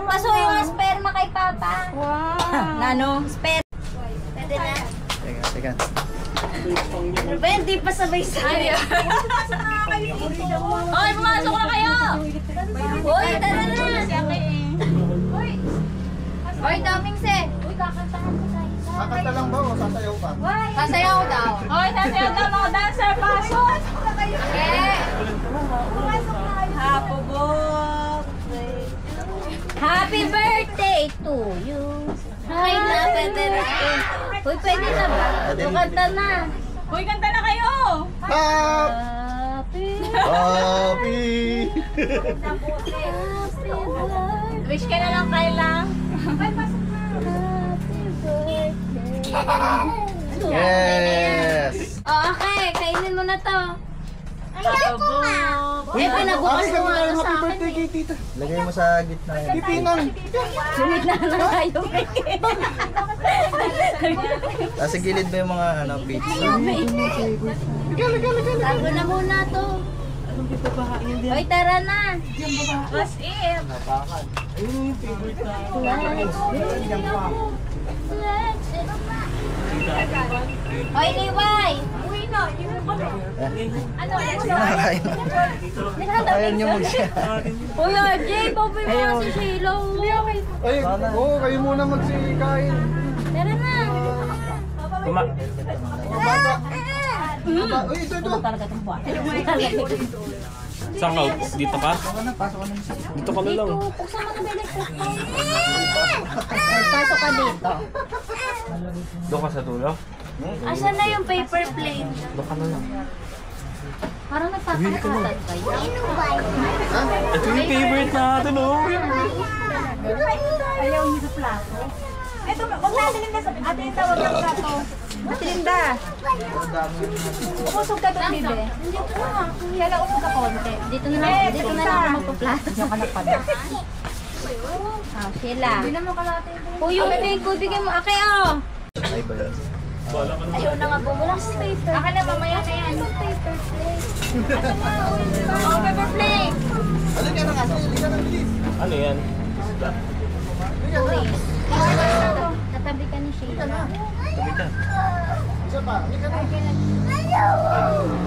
Paso yung sperma kay Papa. Wow. Nano? Sperma. Pwede na. Teka. Pero hindi pa sabay-sabay. Hoy, pumasok na kayo! Uy, tara na. Uy, daming se. Uy, kakantahan ko tayo. Kakanta lang ba o sasayaw pa? Sasayaw daw. Hoy, sasayaw daw mga dancer, pasok! Eh. Happy birthday to you. Ay na, pwede na. Uy, pwede na ba? Kanta na. Hoy, kanta na kayo! Happy Happy! Wish ka na lang, Kayla. Yes! Okay, kainin mo na to. Ayoko nga. Eh, pinabukas mo nga Happy sa akin birthday eh. kay tita. Lagay mo sa gitna yan. Pipinang! Sumit na lang tayo. Nasa gilid ba yung mga pizza? Tago na muna to. Hoy, tara na. What's it? Hoy, Liway. Ano? Sige na, kain na. Ayaw niyo mag-share. Hoy, RJ, baboy mo nga si Sheila. Ay, oo, kayo muna magsikain. Tara na. Uy, ito. Saan ka? Dito ka? Dito ka na lang. Buksan mo na may electric fan. Pasok ka dito. Doon ka sa dulo? Asan na yung paper plate? Doon ka na lang. Parang nagpapakatan kayo. Ito yung favorite natin, oh. Ayaw niyo sa plato. Ito, wag na Linda sa ate yung tawag ng plato. Linda. Umusog ka doon, Bibe. Dito na. Yala, usog ka konti. Dito na lang ako magpaplato. Diyan ka na pa na. Ah, Sheila. Hindi naman kalate. O yung big ko, bigyan mo. Okay, oh. Ay ba yan? Ayaw na nga bumula sa paper. Aka na, mamaya na yan. Ano paper plate? Oh, paper plate. Halika na nga, halika na, bilis. Ano yan? Please. Katabi ka ni Sheila. Tabi ka. Isa pa, halika na. Kaya pa.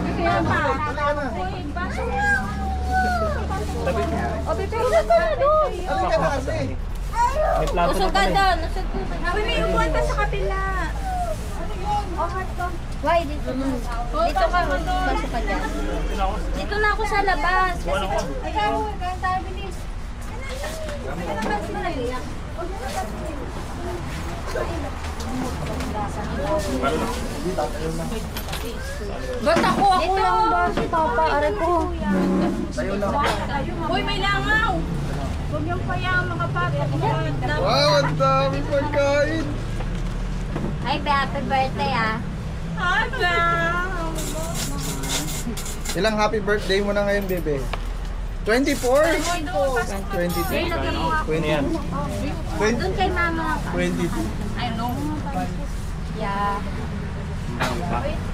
Halika na. Tabi ka. O, paper plate ka na doon. Halika na kasi. May plato Usog na ka kami. doon. Usog ka doon. Sabi may upuan ka sa kapila. Oh, heart ko. Why? Dito na. Dito ka. Pasok ka dyan. Dito na ako sa labas. Ikaw, gano'n tayo bilis. Ba't ako? Ako lang ba si Papa? Aray ko. Tayo lang. Uy, may langaw. Huwag niyong payang mga bata. Wow, ang dami pagkain. Ay, happy birthday ah. Ilang happy birthday mo na ngayon, bebe? 24? 22? Ano yan? 20? Doon kay mama ka. 22? I know. Yeah.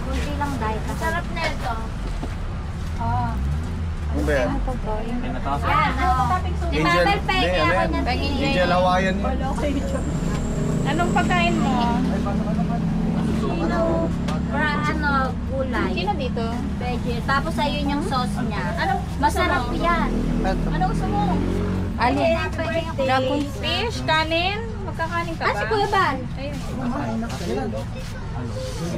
Kunti lang dahil. Sarap na ito. Oh. Ano ba yan? May natasa. Yan, oh. Si Angel, Mabel Peggy ano ako yan? ng pinili. Angel Hawaiian mo. Anong pagkain mo? Gulay. Sino dito? Veggie. Tapos ayun yung sauce niya. Anong Masarap yan. Ano gusto mo? Alin? Dragon fish, kanin? Magkakanin ka ba? Ah, si Kuya Bal. Ayun.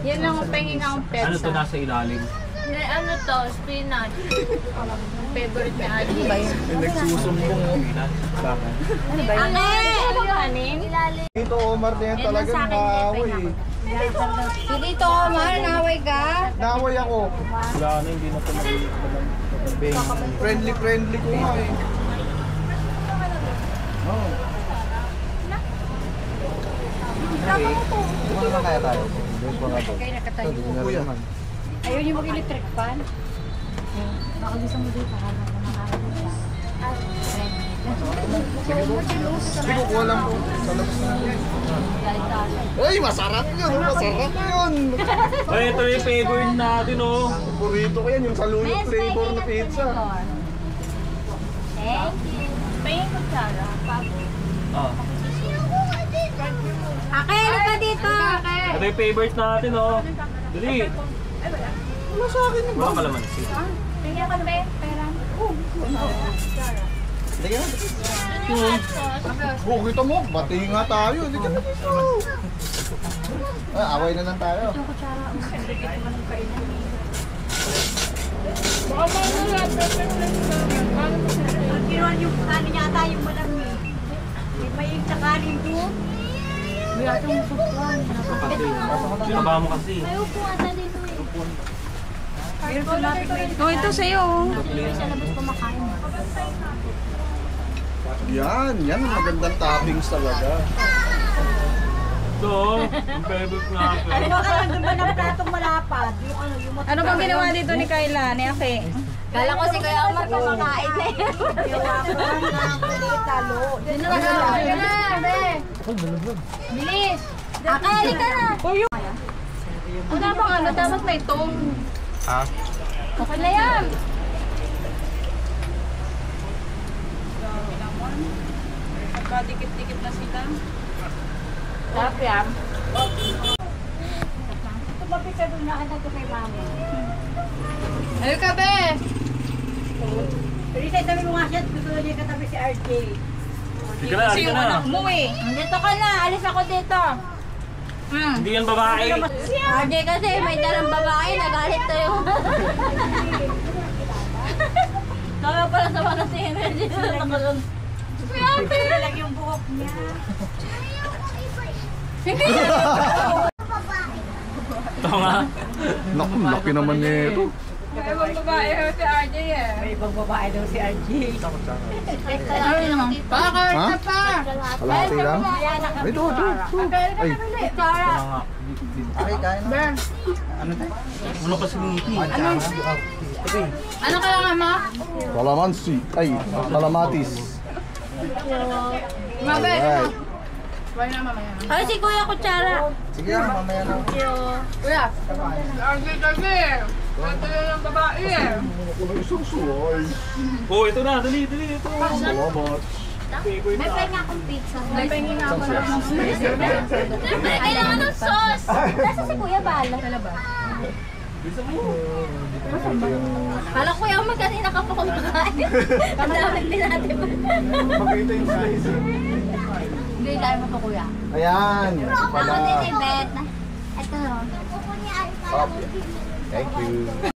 Yan ang pahingin akong pets. Ano to nasa ilalim? Ano to? Spinach. Favorite niya. Ano ba yun? May nagsusumbong mo. Bakit? Ano ba yun? Ano kanin? Dito, Omar na yan Yan lang talagang sa akin, naaway eh. Hindi to, mahal. Naway ka. Naaway ako. Wala na, hindi na ito Friendly ko nga eh. Oh. Anyway, ano na kaya tayo? Doon po nga doon. Ito, doon na rin naman. Ayaw niyo mag-electric fan? Baka gusto mo dito. Sige, kukuha lang po. Sa labas na yan. Uy, masarap yun! Masarap yun! Ay, ito yung favorite natin, oh. Paborito ko yan, yung saluyot flavor na pizza. Thank you. Pahingin ko Ah. Ake, halika dito. Ito yung favorite natin, oh. Dali. Wala sa akin yung Wala kalamansi. Tingnan ko ba pera? Hindi ka na. Oh, kita mo, bati nga tayo. Hindi ka na dito. Away na lang tayo. Ginawa yung ano yata yung malami. May tsakarin doon. Sinaba mo kasi. May upuan na dito eh. Oh, ito sa'yo. Sa labas kumakain. Yan ang magandang toppings talaga. Ito, yung favorite natin. Ano ka lang naman ng platong malapad? Yung ano, yung Ano bang ginawa dito ni Kayla, ni Ake? Kala ko si Kuya Omar kumakain na yun. Dito na Bilis! Ake, halika na! Ang bang ano, dapat may tong. Ha? Okay na yan! Nagkadikit-dikit na sila. Sarap yan. tumabi ka doon na anak ko kay mama. Halika, be! Pero isa tabi mo nga siya, gusto niya katabi si RJ. Hindi ka na, Kasi hindi ka yung na. anak mo eh. Dito ka na! Alis ako dito! Hindi yan babae. RJ kasi may dalang babae, nagalit to yung... Kaya pala sa mga si Energy na nakalun. Pero lang yung buhok niya. Ito nga. Naku, laki naman nito. May ibang babae si RJ eh. May ibang babae daw si RJ. Ay naman. Ha? Kalahati lang? Ay, ito. Ay, Tara. Ano kasi ngiti? Ano kailangan mo? kalamansi. Ay, kalamatis. Mabe. Alright. Wala na mamaya. Ay, si Kuya Kutsara. Sige na, mamaya na. Kuya. RJ kasi. Ito yung babae eh. Isang suway. Oh, ito na. Dali, dali. Ito. Salamat. Favorite May na. penga akong pizza. May pahingin nga ako ng Siyempre, kailangan ng sauce. Nasa si Kuya Bala. Sa labas. Kala ko Kuya Omar kanina ka pa kumakain. Ang dami din natin. Makita yung size. Hindi tayo mo to Kuya. Ayan. Ako Pala. din si Beth. Ito. Thank you.